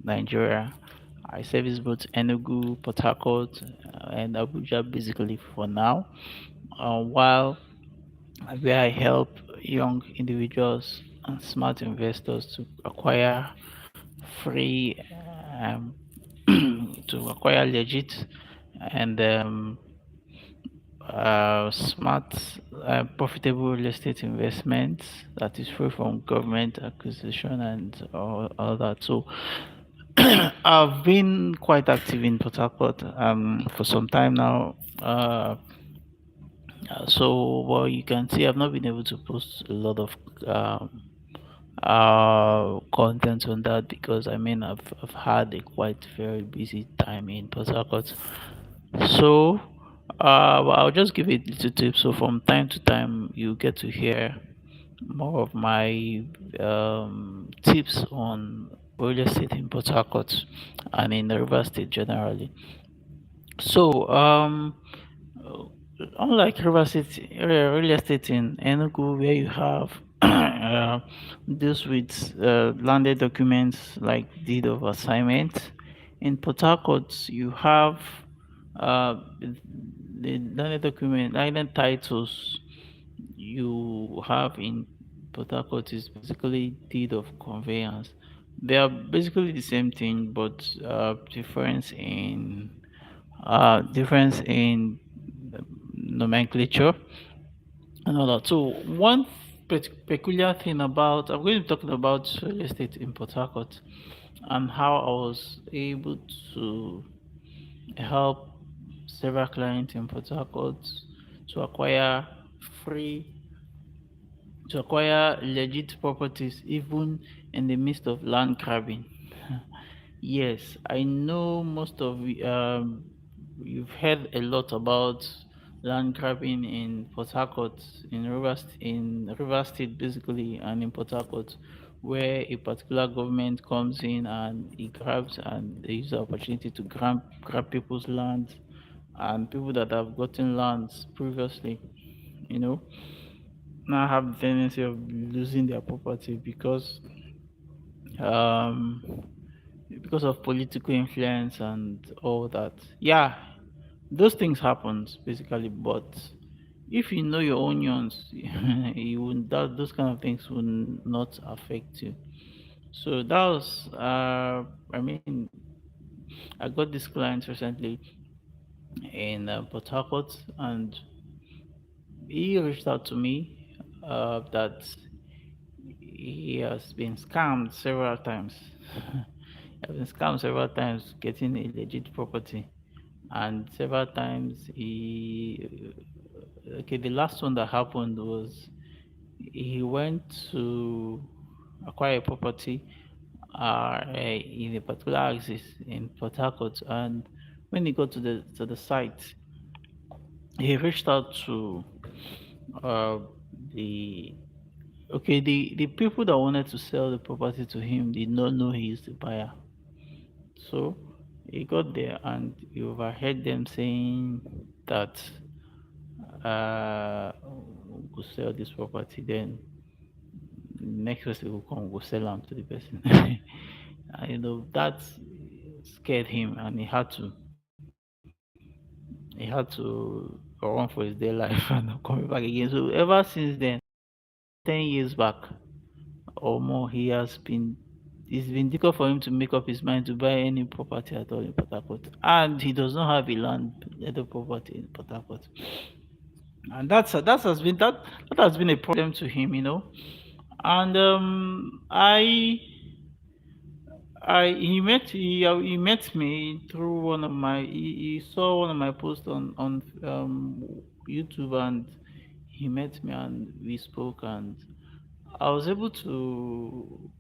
Nigeria. I service both Enugu, Port Harcourt, and Abuja basically for now. While where I help young individuals and smart investors to acquire free, um, to acquire legit and smart, profitable real estate investments that is free from government acquisition and all that. So I've been quite active in Port Harcourt for some time now. So, well, you can see I've not been able to post a lot of content on that because I mean I've had a quite very busy time in Port Harcourt. So, well, I'll just give it little tips. So from time to time, you get to hear more of my tips on real estate in Port Harcourt and in the River State generally. So, uh, unlike River State, real estate in Enugu, where you have deals with landed documents like deed of assignment, in Port Harcourt, you have uh, the landed document, landed titles you have in Port Harcourt is basically deed of conveyance. They are basically the same thing, but difference in nomenclature and all that. So one peculiar thing about I'm going to be talking about real estate in Port Harcourt and how I was able to help several clients in Port Harcourt to acquire free to acquire legit properties even in the midst of land grabbing. Yes, I know you've heard a lot about land grabbing in Port Harcourt, in River State basically, and in Port Harcourt, where a particular government comes in and it grabs and they use the opportunity to grab people's land and people that have gotten lands previously, you know, now have the tendency of losing their property um because of political influence and all that. Yeah, those things happens basically, but if you know your onions, you won't, those kind of things will not affect you. So that was I mean I got this client recently in Port Harcourt, and he reached out to me that he has been scammed several times. I've been scammed several times getting a legit property, and several times he. Okay, the last one that happened was he went to acquire a property in a particular axis in Port Harcourt, and when he got to the site, he reached out to uh, the the people that wanted to sell the property to him did not know he is the buyer. So he got there and he overheard them saying that we'll sell this property, then next person will come, we'll sell them to the person. And, that scared him and he had to run for his dear life and not coming back again. So ever since then, 10 years back or more, it's been difficult for him to make up his mind to buy any property at all in Port Harcourt. And he does not have a other property in Port Harcourt. And that has been a problem to him, And he met me through he saw one of my posts on YouTube, and he met me and we spoke, and I was able to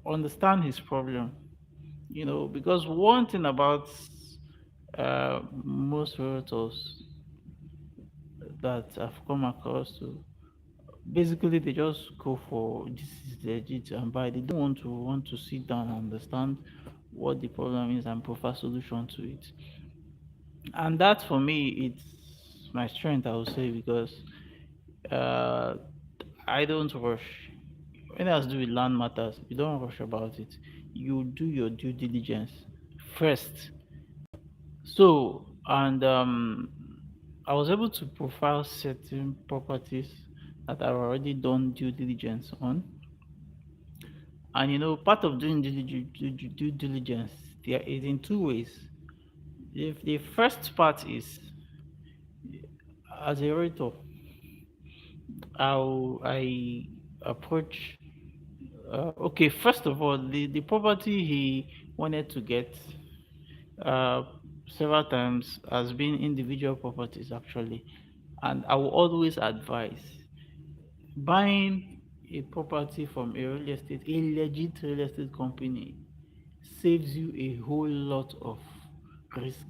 understand his problem, because one thing about most realtors that I've come across to, basically they just go for this is legit and buy. They don't want to sit down and understand what the problem is and provide solution to it. And that for me, it's my strength, I would say, because uh, I don't rush. when it has to do with land matters, you don't rush about it. You do your due diligence first. So, and I was able to profile certain properties that I've already done due diligence on. And part of doing due diligence there is in two ways. If the first part is as a realtor, how I approach. Okay, first of all, the property he wanted to get uh, several times has been individual properties actually, and I will always advise buying a property from a real estate, a legit real estate company saves you a whole lot of risk.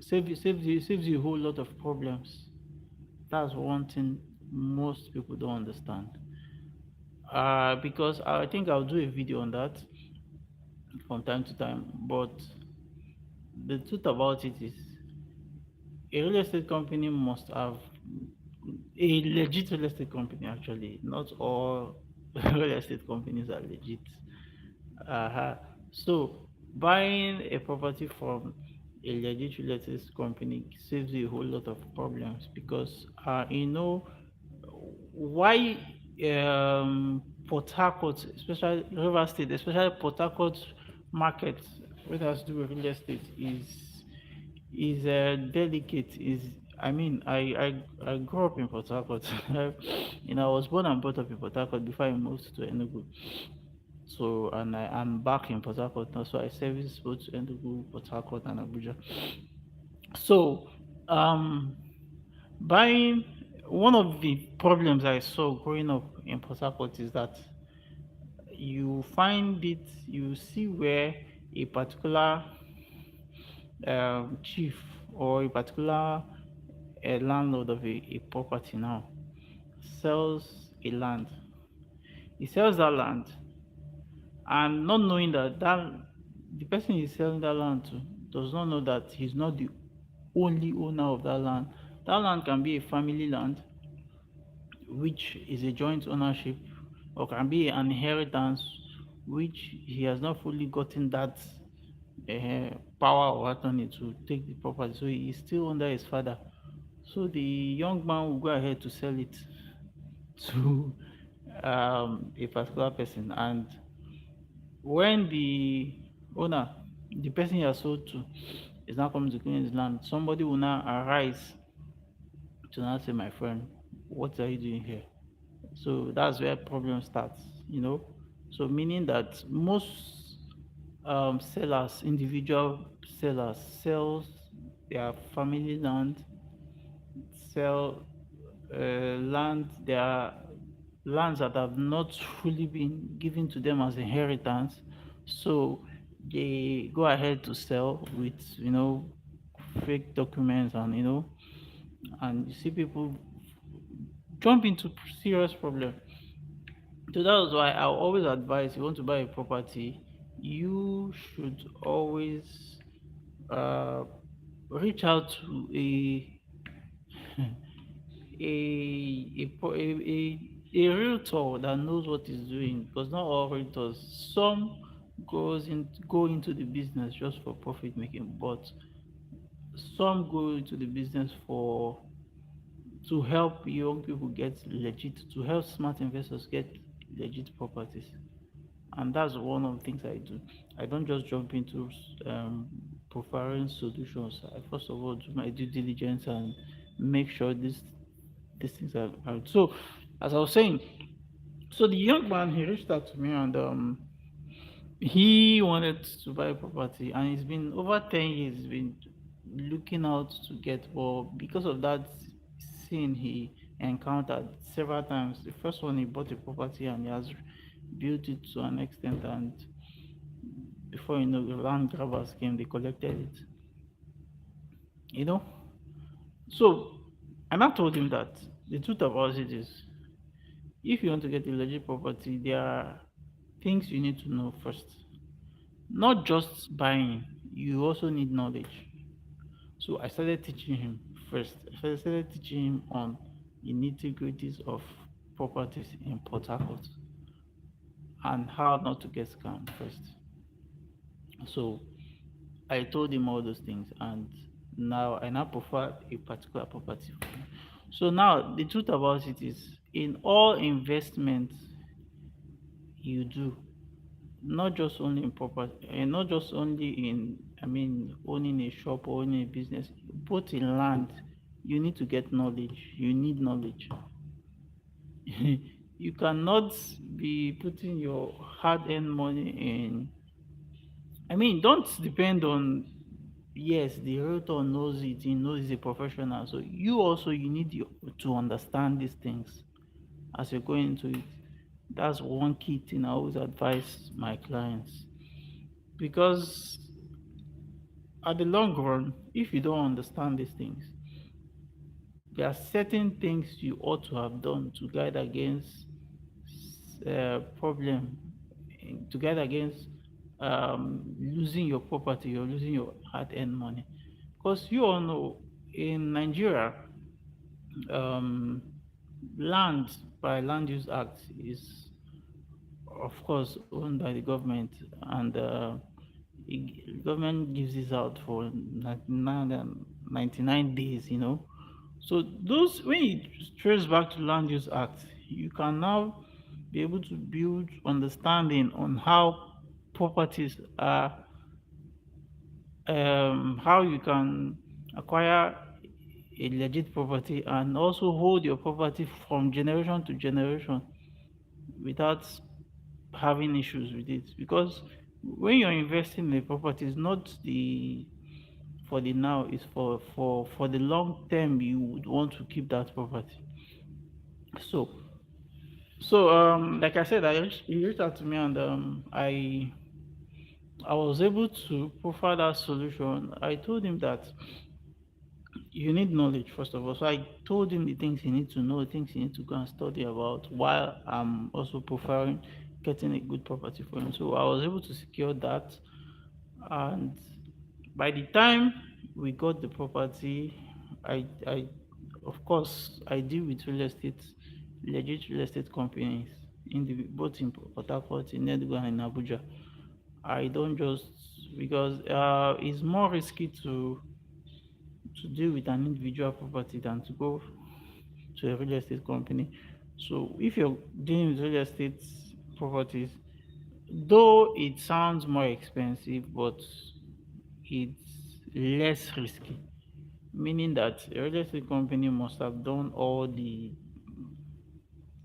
Saves you a whole lot of problems. That's one thing most people don't understand. Because I think I'll do a video on that from time to time. But the truth about it is, a real estate company must have a legit real estate company. Actually, not all real estate companies are legit. Uh-huh. So buying a property from a legit real estate company saves you a whole lot of problems because why Port Harcourt, especially River State, especially Port Harcourt market, what has to do with real estate is delicate. Is I mean, I grew up in Port Harcourt. I was born and brought up in Port Harcourt before I moved to Enugu. So, and I'm back in Port Harcourt now. So I service both Enugu, Port Harcourt, and Abuja. So, um, buying one of the problems I saw growing up in Port Harcourt is that you see where a particular chief or a particular landlord of a property now sells a land. He sells that land and not knowing that the person he's selling that land to does not know that he's not the only owner of that land. That land can be a family land, which is a joint ownership, or can be an inheritance, which he has not fully gotten that power or attorney to take the property. So he is still under his father. So the young man will go ahead to sell it to a particular person, and when the owner, the person you are sold to, is now coming to claim his land, somebody will now arise to now say, my friend, what are you doing here? So that's where problem starts. So meaning that most sellers, individual sellers, sells their family land, sell land, their lands that have not fully been given to them as inheritance. So they go ahead to sell with fake documents, and you see people jump into serious problem. So that's why I always advise, you want to buy a property, you should always uh, reach out to a realtor that knows what he's doing, because not all realtors, some go into the business just for profit making, but some go into the business for to help young people get legit, to help smart investors get legit properties. And that's one of the things I do. I don't just jump into profiling solutions. I first of all do my due diligence and make sure these things are out. So, as I was saying, so the young man, he reached out to me, and he wanted to buy a property, and it's been over 10 years. He's been looking out to get, but because of that scene he encountered several times. The first one, he bought a property and he has built it to an extent, and before you know, the land grabbers came, they collected it. You know, so and I told him that the truth about it is, if you want to get a legit property, there are things you need to know first. Not just buying, you also need knowledge. So I started teaching him first. I started teaching him on the nitty gritties of properties in Port Harcourt. and how not to get scammed first. So I told him all those things, and now I now prefer a particular property for him. So now the truth about it is, in all investments you do, not just only in property, and not just only in, I mean, owning a shop or owning a business, both in land, you need to get knowledge. You need knowledge. You cannot be putting your hard-earned money in. I mean, don't depend on, yes, the realtor knows it, he knows he's a professional. So you also, you need to understand these things as you're going into it. That's one key thing I always advise my clients. Because at the long run, if you don't understand these things, there are certain things you ought to have done to guide against problem, to guide against losing your property or losing your hard-earned money. Because you all know, in Nigeria, um, land by Land Use Act is, of course, owned by the government, and the government gives this out for 99 days, you know. So those, when you trace back to Land Use Act, you can now be able to build understanding on how properties are, how you can acquire a legit property and also hold your property from generation to generation without having issues with it. Because when you're investing in a property, it's not the for the now, it's for the long term. You would want to keep that property. So like I said, he reached out to me, and I was able to provide that solution. I told him that you need knowledge first of all. So I told him the things he needs to know, the things he needs to go and study about, while I'm also preferring getting a good property for him. So I was able to secure that, and by the time we got the property, I of course I deal with real estate, legit real estate companies in the both in Port Harcourt, in Enugu, and in Abuja. I don't just, because it's more risky to deal with an individual property than to go to a real estate company. So if you're dealing with real estate properties, though it sounds more expensive, but it's less risky. Meaning that a real estate company must have done all the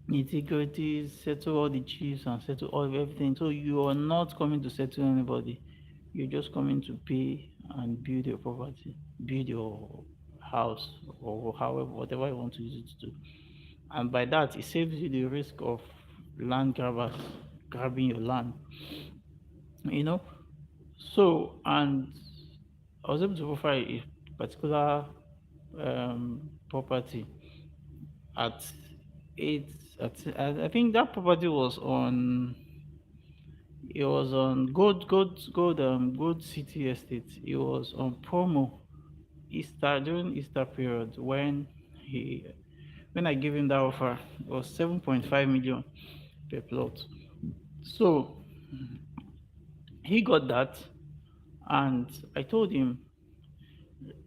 nitty-gritties, settle all the chiefs, and settle all everything. So you are not coming to settle anybody. You're just coming to pay and build your property, build your house, or however, whatever you want to use it to do. And by that, it saves you the risk of land grabbers grabbing your land. You know. So, and I was able to provide a particular property at eight. I think that property was on. It was on Gold City Estate. It was on promo Easter, during Easter period, he when I gave him that offer. It was 7.5 million per plot. So he got that, and I told him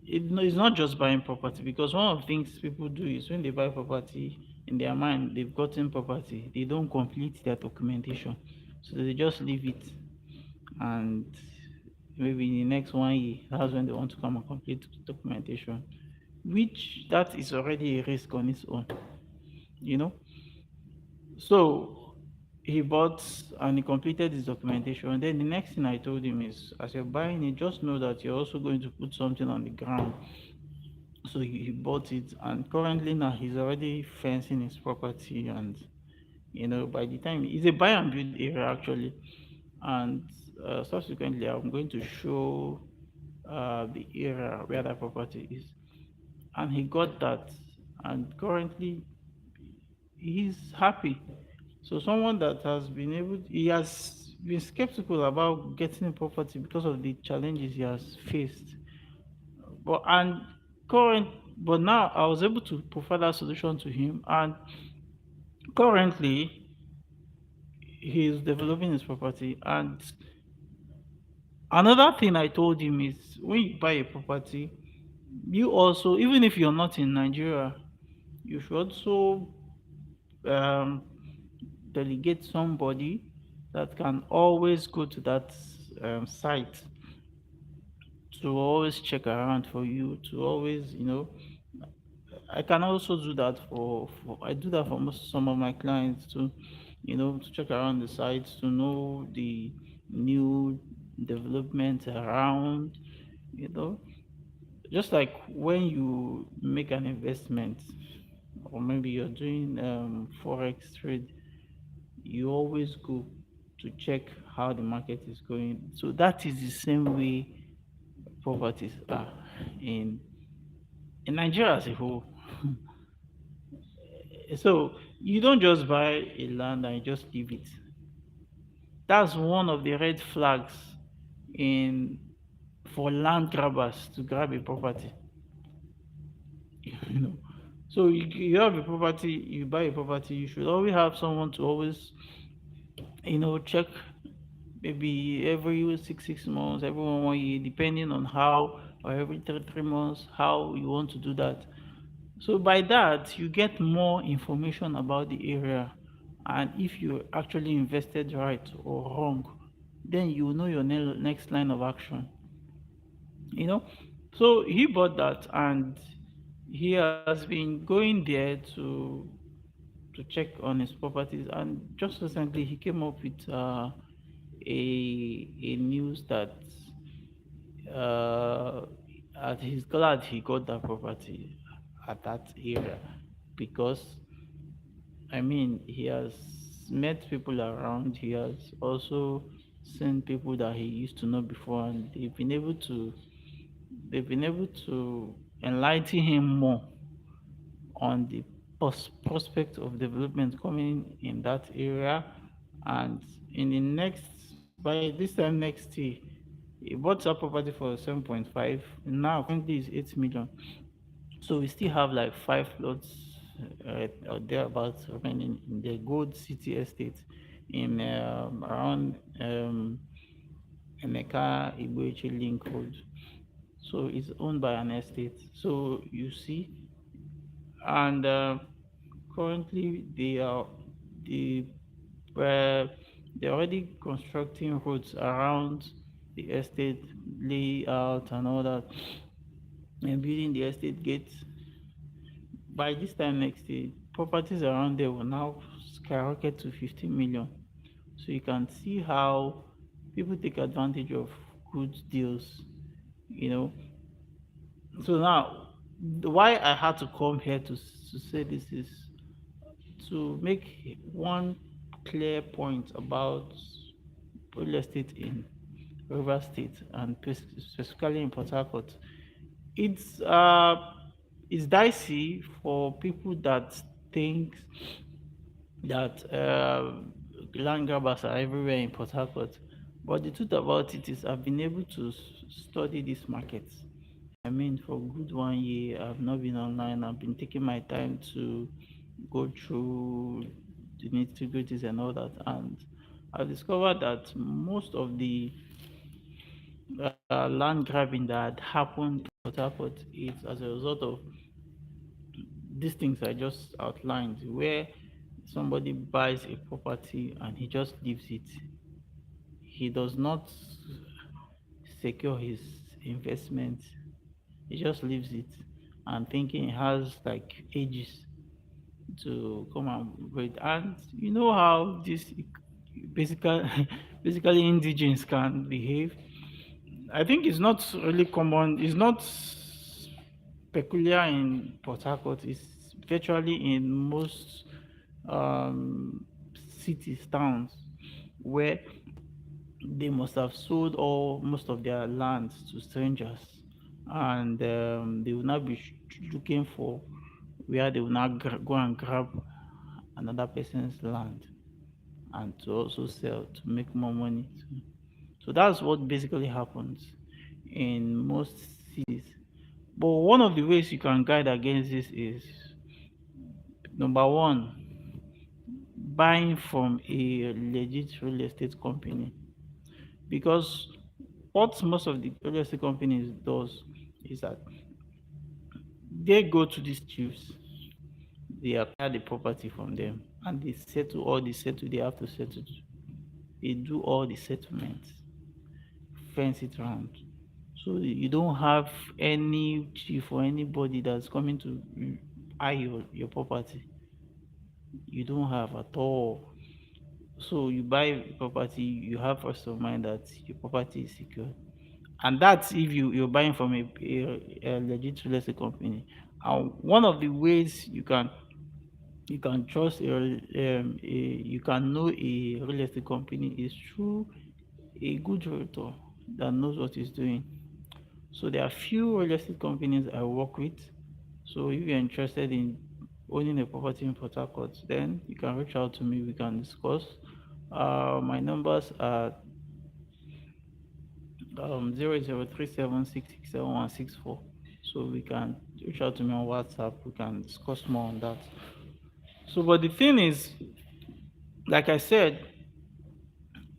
it's not just buying property, because one of the things people do is when they buy property, in their mind they've gotten property, they don't complete their documentation, so they just leave it, and maybe in the next 1 year that's when they want to come and complete documentation, which that is already a risk on its own, you know. So he bought and he completed his documentation. Then the next thing I told him is, as you're buying it, just know that you're also going to put something on the ground. So he bought it, and currently now he's already fencing his property, and by the time, it's a buy and build area actually, and subsequently I'm going to show the area where that property is, and he got that, and currently he's happy. So someone that has been able, he has been skeptical about getting a property because of the challenges he has faced. But and current, but now I was able to provide that solution to him, and currently he's developing his property. And another thing I told him is when you buy a property, you also, even if you're not in Nigeria, you should also um, delegate somebody that can always go to that site to always check around for you, to always, I can also do that for I do that for some of my clients to, to check around the sites to know the new development around, you know. Just like when you make an investment, or maybe you're doing forex trade, you always go to check how the market is going. So that is the same way properties are in in Nigeria as a whole. So you don't just buy a land and you just leave it. That's one of the red flags in for land grabbers to grab a property. You know. So you have a property, you buy a property, you should always have someone to always, check maybe every 6 months, every 1 year, depending on how, or every 3 months, how you want to do that. So by that, you get more information about the area, and if you actually invested right or wrong, then you know your next line of action. You know, so he bought that, and he has been going there to check on his properties. And just recently, he came up with a news that uh, he's glad he got that property at that area because I mean he has met people around. He has also seen people that he used to know before, and they've been able to enlighten him more on the prospect of development coming in that area. And in the next, by this time next year, he bought that property for 7.5. Now currently is 8 million. So we still have like five plots or thereabouts remaining in the Gold City Estate in around Emeka Igboeche Link Road. So it's owned by an estate. So you see, and currently they were they're already constructing roads around the estate layout and all that, and building the estate gates. By this time next year, properties around there will now skyrocket to 15 million. So you can see how people take advantage of good deals, you know. So now, why I had to come here to say this is to make one clear point about real estate in River State and specifically in Port Harcourt. It's uh it's dicey for people that think that land grabbers are everywhere in Port Harcourt. But the truth about it is, I've been able to study this market. I mean, for good 1 year, I've not been online. I've been taking my time to go through the nitty gritties and all that. And I discovered that most of the land grabbing that happened in Port Harcourt is as a result of these things I just outlined, where somebody buys a property and he just leaves it. He does not secure his investment. He just leaves it and thinking he has like ages to come and wait. And you know how this basically basically indigens can behave. I think it's not really common. It's not peculiar in Port Harcourt. It's virtually in most um, cities, towns, where they must have sold all most of their lands to strangers, and they will now be looking for where they will now go and grab another person's land and to also sell to make more money too. So that's what basically happens in most cities. But one of the ways you can guide against this is number one, buying from a legit real estate company, because what most of the real estate companies does is that they go to these chiefs, they acquire the property from them, and they settle all the settle they have to settle. They do all the settlements, fence it around. So you don't have any chief or anybody that's coming to buy your property. You don't have at all. So you buy property, you have first of mind that your property is secure. And that's if you're buying from a legit real estate company. And one of the ways you can trust you can know a real estate company is through a good realtor that knows what he's doing. So there are few real estate companies I work with. So if you're interested in owning a property in Port Harcourt, then you can reach out to me. We can discuss. My numbers are 00376676164. So we can reach out to me on WhatsApp. We can discuss more on that. So, but the thing is, like I said,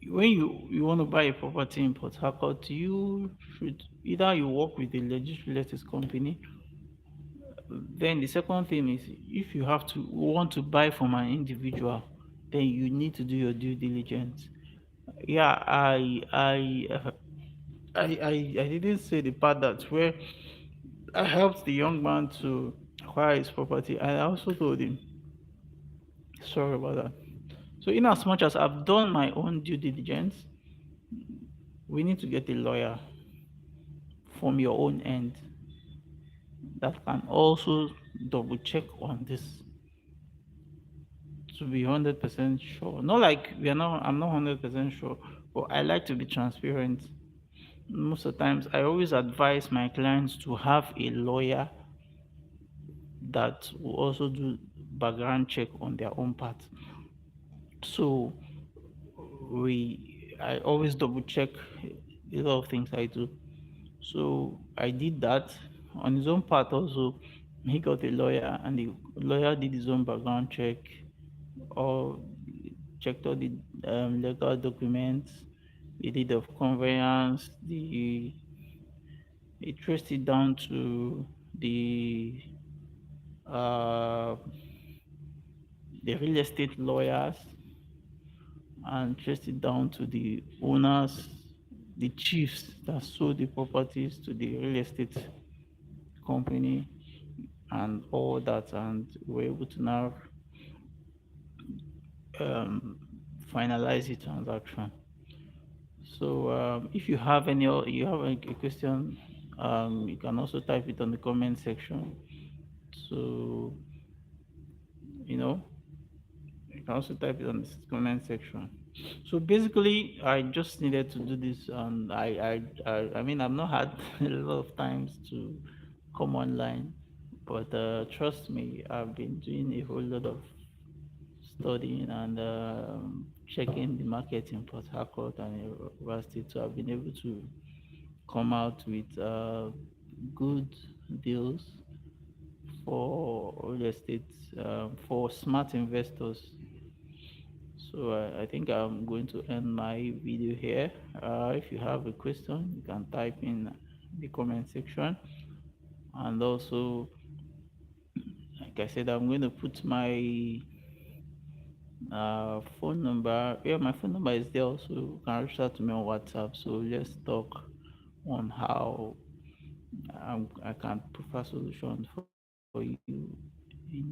when you want to buy a property in Port Harcourt, you should either you work with a legit real estate company. Then the second thing is, if you have to want to buy from an individual, then you need to do your due diligence. Yeah, I didn't say the part that where I helped the young man to acquire his property. I also told him, sorry about that. So, in as much as I've done my own due diligence, we need to get a lawyer from your own end that can also double check on this to be 100% sure. Not like we are not, I'm not 100% sure, but I like to be transparent. Most of the times, I always advise my clients to have a lawyer that will also do background check on their own part. So I always double check a lot of things I do. So I did that on his own part also. He got a lawyer, and the lawyer did his own background check, or checked all the legal documents. He did of conveyance. He traced it down to uh, the real estate lawyers, and traced it down to the owners, the chiefs that sold the properties to the real estate company, and all that, and we're able to now um, finalize the transaction. So if you have you have a question, you can also type it on the comment section. So you know, you can also type it on the comment section. So basically, I just needed to do this, and I mean, I've not had a lot of times to come online, but trust me, I've been doing a whole lot of studying and checking the market in Port Harcourt and River State. So I've been able to come out with good deals for real estate, for smart investors. So I think I'm going to end my video here. If you have a question, you can type in the comment section. And also, like I said, I'm going to put my phone number. Yeah, my phone number is there also. You can reach out to me on WhatsApp. So let's talk on how I can provide solutions for you in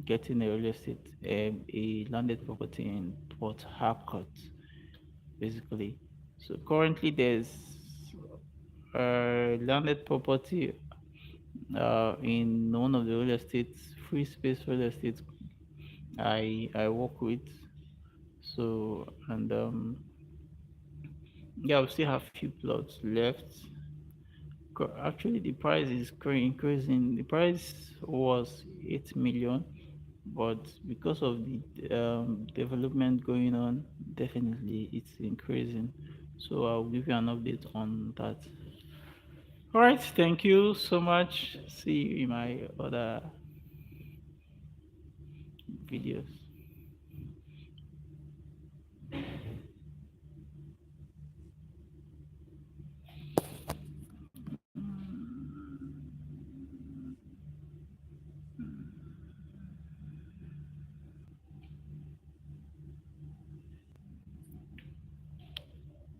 getting a real estate, a landed property in Port Harcourt, basically. So currently, there's landed property in one of the real estate, free space real estate I work with. So, and yeah, we still have few plots left. Actually, the price is increasing. The price was 8 million, but because of the development going on, definitely it's increasing. So I'll give you an update on that. All right, thank you so much. See you in my other videos.